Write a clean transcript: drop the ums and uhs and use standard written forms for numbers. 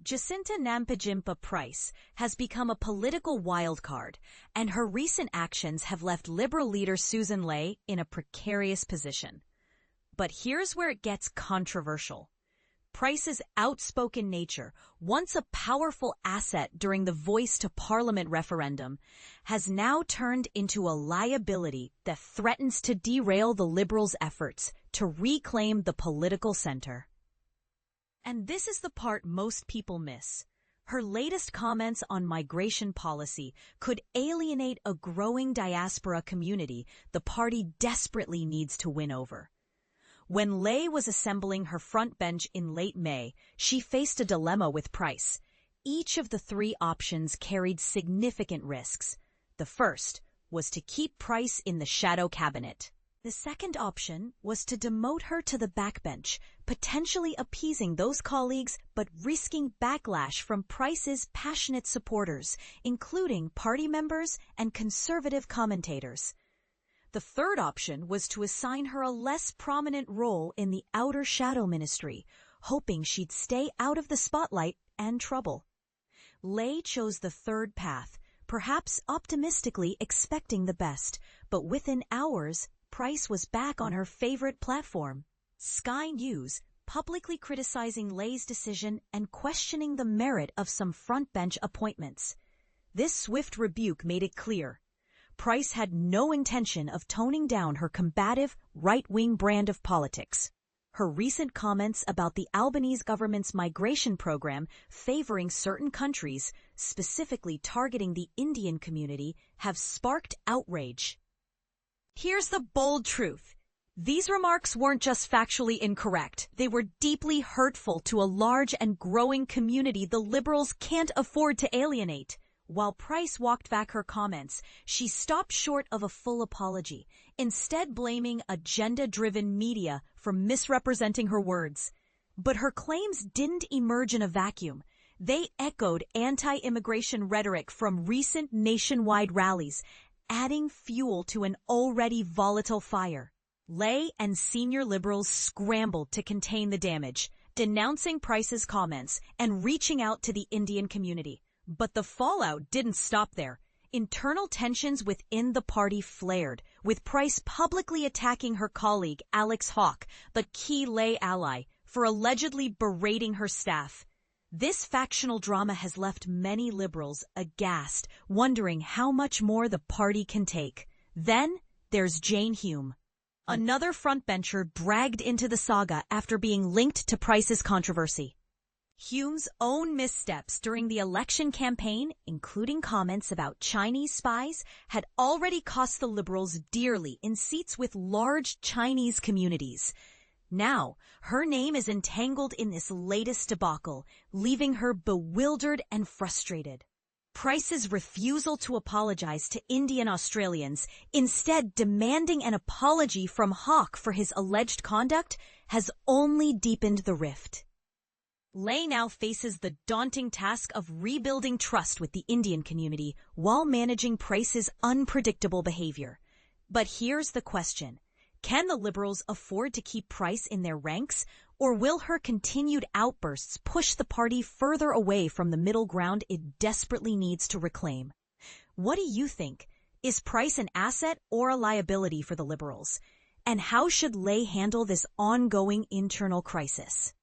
Jacinta Nampijinpa Price has become a political wildcard, and her recent actions have left Liberal leader Sussan Ley in a precarious position. But here's where it gets controversial. Price's outspoken nature, once a powerful asset during the Voice to Parliament referendum, has now turned into a liability that threatens to derail the Liberals' efforts to reclaim the political center. And this is the part most people miss. Her latest comments on migration policy could alienate a growing diaspora community the party desperately needs to win over. When Ley was assembling her front bench in late May, she faced a dilemma with Price. Each of the three options carried significant risks. The first was to keep Price in the shadow cabinet. The second option was to demote her to the backbench, potentially appeasing those colleagues but risking backlash from Price's passionate supporters, including party members and conservative commentators. The third option was to assign her a less prominent role in the outer shadow ministry, hoping she'd stay out of the spotlight and trouble. Ley chose the third path, perhaps optimistically expecting the best, but within hours, Price was back on her favorite platform, Sky News, publicly criticizing Ley's decision and questioning the merit of some frontbench appointments. This swift rebuke made it clear. Price had no intention of toning down her combative, right-wing brand of politics. Her recent comments about the Albanese government's migration program favoring certain countries, specifically targeting the Indian community, have sparked outrage. Here's the bold truth. These remarks weren't just factually incorrect. They were deeply hurtful to a large and growing community the Liberals can't afford to alienate. While Price walked back her comments, she stopped short of a full apology, instead blaming agenda-driven media for misrepresenting her words. But her claims didn't emerge in a vacuum. They echoed anti-immigration rhetoric from recent nationwide rallies, adding fuel to an already volatile fire. Ley and senior Liberals scrambled to contain the damage, denouncing Price's comments and reaching out to the Indian community. But the fallout didn't stop there. Internal tensions within the party flared, with Price publicly attacking her colleague Alex Hawke, the key Ley ally, for allegedly berating her staff. This factional drama has left many Liberals aghast, wondering how much more the party can take. Then there's Jane Hume, another frontbencher dragged into the saga after being linked to Price's controversy. Hume's own missteps during the election campaign, including comments about Chinese spies, had already cost the Liberals dearly in seats with large Chinese communities. Now, her name is entangled in this latest debacle, leaving her bewildered and frustrated. Price's refusal to apologize to Indian Australians, instead demanding an apology from Hawke for his alleged conduct, has only deepened the rift. Ley now faces the daunting task of rebuilding trust with the Indian community while managing Price's unpredictable behavior. But here's the question. Can the Liberals afford to keep Price in their ranks, or will her continued outbursts push the party further away from the middle ground it desperately needs to reclaim? What do you think? Is Price an asset or a liability for the Liberals? And how should Ley handle this ongoing internal crisis?